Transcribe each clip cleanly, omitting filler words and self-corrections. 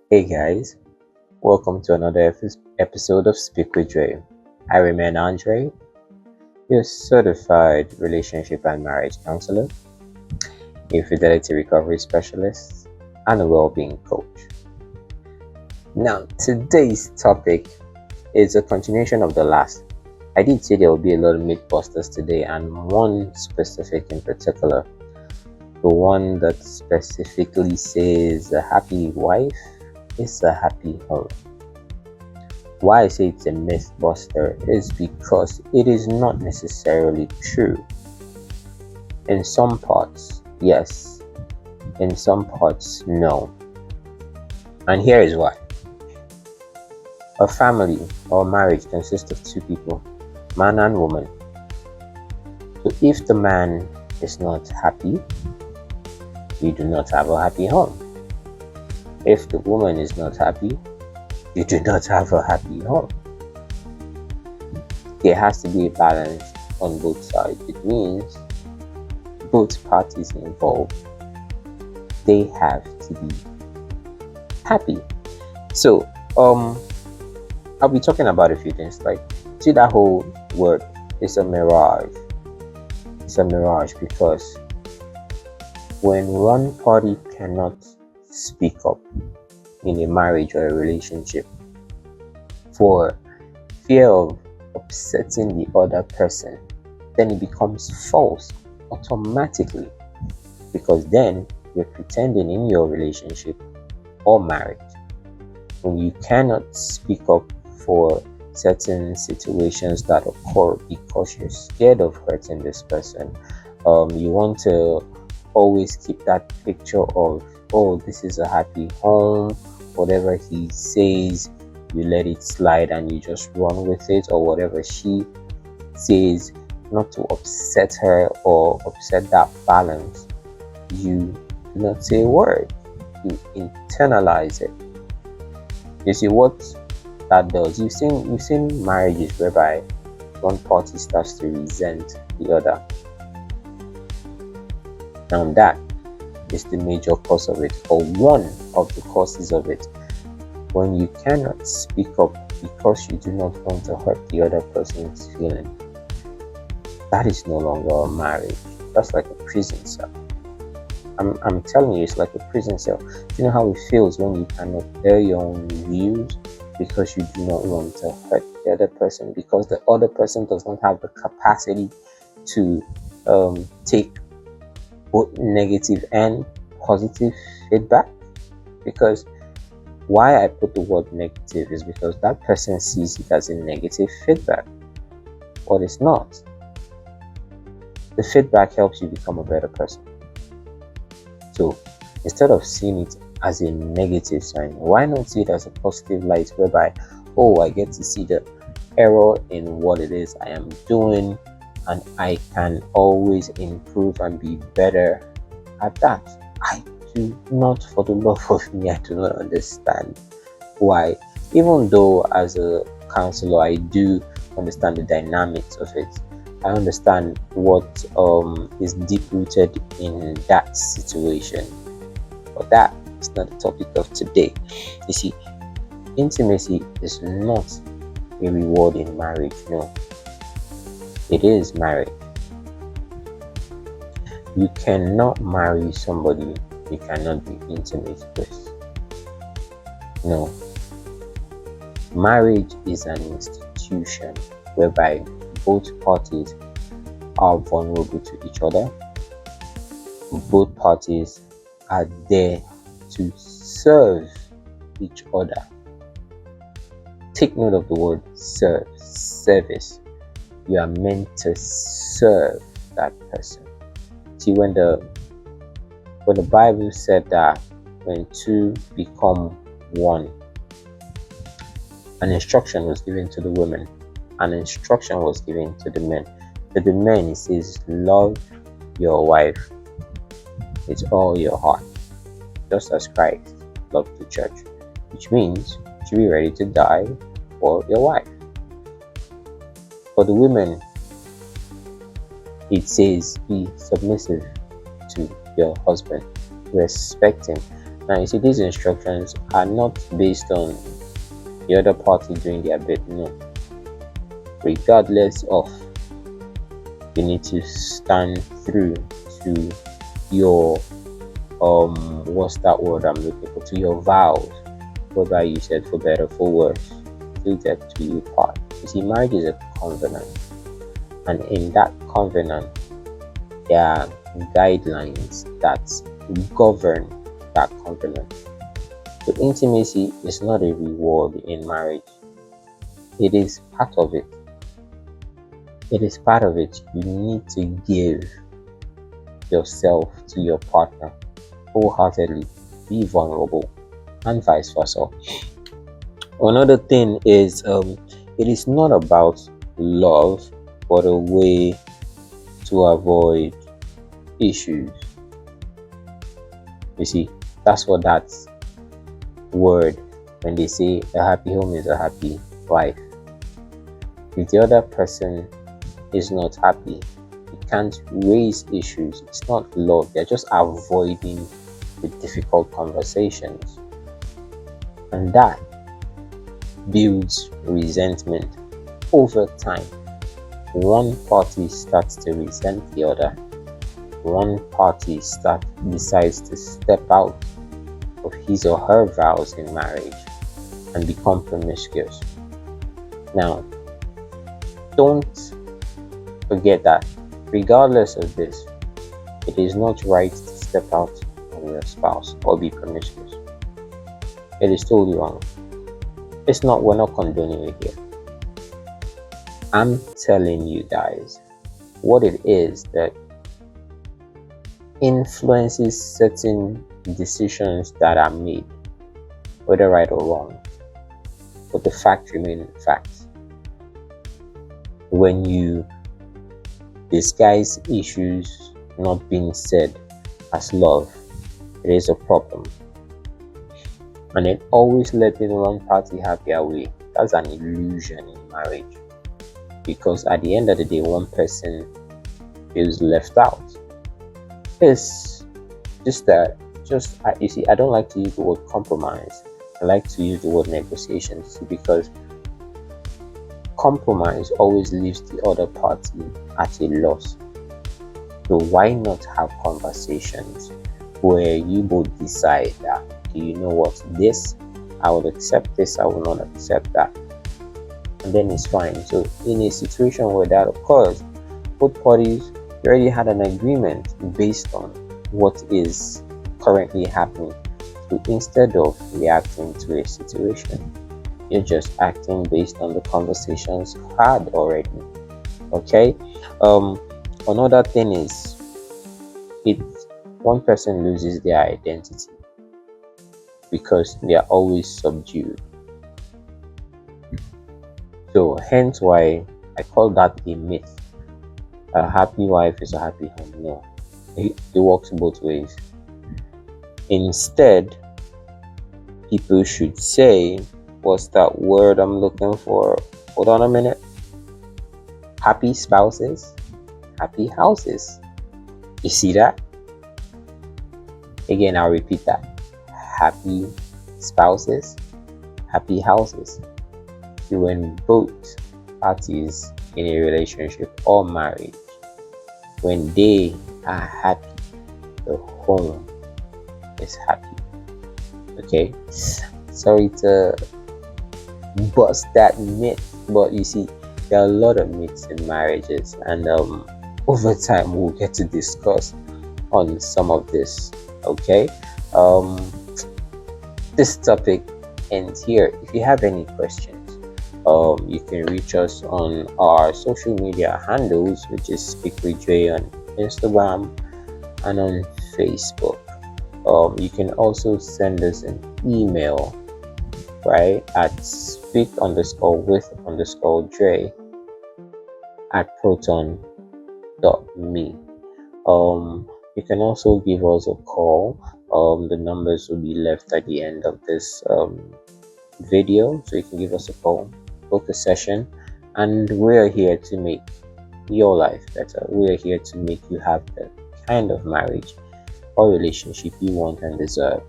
Hey guys, welcome to another episode of Speak with Dre. I remain Andre, your certified relationship and marriage counselor, a fidelity recovery specialist, and a well-being coach. Now, today's topic is a continuation of the last. I did say there will be a lot of mythbusters today, and one specific in particular, the one that specifically says a happy wife is a happy home. Why I say it's a myth buster is because it is not necessarily true. In some parts, yes. In some parts, no. And here is why. A family or marriage consists of two people, man and woman. So if the man is not happy, you do not have a happy home. If the woman is not happy, you do not have a happy home. There has to be a balance on both sides. It means both parties involved, they have to be happy. So I'll be talking about a few things. Like, see, that whole word is a mirage. It's a mirage because when one party cannot speak up in a marriage or a relationship for fear of upsetting the other person, then it becomes false automatically, because then you're pretending in your relationship or marriage. When you cannot speak up for certain situations that occur because you're scared of hurting this person, you want to always keep that picture of, oh, this is a happy home, whatever he says you let it slide and you just run with it, or whatever she says, not to upset her or upset that balance, you do not say a word. You internalize it. You see what that does? You've seen marriages whereby one party starts to resent the other. Now that is the major cause of it, or one of the causes of it. When you cannot speak up because you do not want to hurt the other person's feeling, that is no longer a marriage. That's like a prison cell. I'm telling you, it's like a prison cell. You know how it feels when you cannot air your own views because you do not want to hurt the other person, because the other person does not have the capacity to take both negative and positive feedback. Because why I put the word negative is because that person sees it as a negative feedback, but it's not. The feedback helps you become a better person. So instead of seeing it as a negative sign, why not see it as a positive light, whereby, oh, I get to see the error in what it is I am doing, and I can always improve and be better at that. I do not, for the love of me, I do not understand why, even though as a counselor I do understand the dynamics of it. I understand what is deep rooted in that situation, but that is not the topic of today. You see, intimacy is not a reward in marriage. No, it is marriage. You cannot marry somebody you cannot be intimate with. No, marriage is an institution whereby both parties are vulnerable to each other. Both parties are there to serve each other. Take note of the word serve, service. You are meant to serve that person. See, when the Bible said that when two become one, an instruction was given to the women, an instruction was given to the men. To the men, it says, love your wife with all your heart, just as Christ loved the church, which means you should be ready to die for your wife. For the women, it says, be submissive to your husband, respect him. Now you see, these instructions are not based on the other party doing their bit. No, regardless of, you need to stand through to your what's that word I'm looking for, to your vows, whether you said for better for worse, till death do you part. You see, marriage is a covenant, and in that covenant there are guidelines that govern that covenant. So intimacy is not a reward in marriage, it is part of it. It is part of it. You need to give yourself to your partner wholeheartedly, be vulnerable, and vice versa. Another thing is, it is not about love, but a way to avoid issues. You see, that's what that word, when they say a happy home is a happy life. If the other person is not happy, it can't raise issues. It's not love, they're just avoiding the difficult conversations. And that builds resentment over time. One party starts to resent the other. One party decides to step out of his or her vows in marriage and become promiscuous. Now, don't forget that regardless of this, it is not right to step out on your spouse or be promiscuous. It is totally wrong. It's not, we're not condoning it here. I'm telling you guys what it is that influences certain decisions that are made, whether right or wrong. But the fact remains facts. When you disguise issues not being said as love, it is a problem. And then always letting one party have their way, that's an illusion in marriage. Because at the end of the day, one person feels left out. It's just that, you see, I don't like to use the word compromise. I like to use the word negotiation, because compromise always leaves the other party at a loss. So why not have conversations where you both decide that, do you know what, this, I will accept this, I will not accept that. And then it's fine. So in a situation where that occurs, both parties already had an agreement based on what is currently happening. So instead of reacting to a situation, you're just acting based on the conversations had already. Okay. Another thing is, it one person loses their identity because they are always subdued. So hence why I call that a myth. A happy wife is a happy home. No, it works both ways. Instead, people should say, what's that word I'm looking for? Hold on a minute. Happy spouses, happy houses. You see that? Again, I'll repeat that. Happy spouses, happy houses. So when both parties in a relationship or marriage, when they are happy, the home is happy. Okay, sorry to bust that myth, but you see, there are a lot of myths in marriages, and over time we'll get to discuss on some of this. Okay, this topic ends here. If you have any questions, you can reach us on our social media handles, which is Speak with Dre on Instagram and on Facebook. You can also send us an email, right, at speak_with_Dre at proton.me. You can also give us a call. The numbers will be left at the end of this video, so you can give us a call, book a session, and we're here to make your life better. We're here to make you have the kind of marriage or relationship you want and deserve.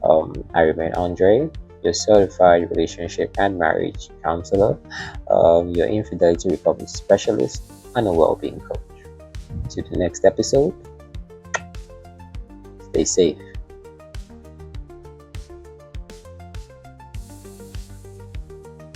I remain Andre, your certified relationship and marriage counselor, your infidelity recovery specialist, and a well-being coach. To the next episode, stay safe.